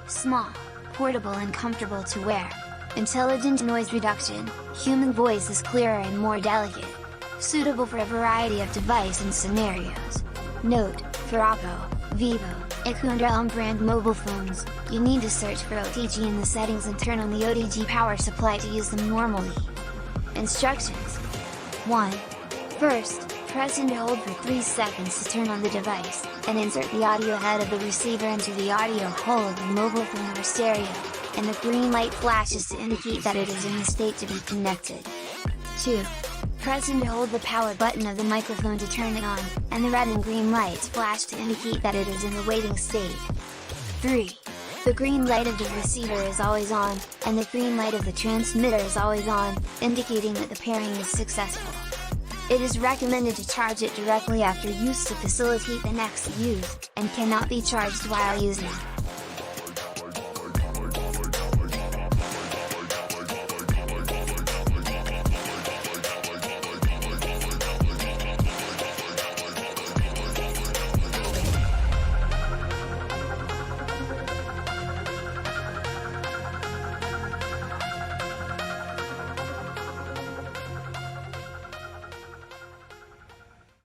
Small, portable and comfortable to wear. Intelligent noise reduction, human voice is clearer and more delicate. Suitable for a variety of device and scenarios. Note: for Oppo, Vivo, Iquo and Realme brand mobile phones, you need to search for OTG in the settings and turn on the OTG power supply to use them normally. Instructions: 1. First, press and hold for 3 seconds to turn on the device, and insert the audio head of the receiver into the audio hole of the mobile phone or stereo, and the green light flashes to indicate that it is in the state to be connected. 2. Press and hold the power button of the microphone to turn it on, and the red and green lights flash to indicate that it is in the waiting state. 3. The green light of the receiver is always on, and the green light of the transmitter is always on, indicating that the pairing is successful. It is recommended to charge it directly after use to facilitate the next use, and cannot be charged while using.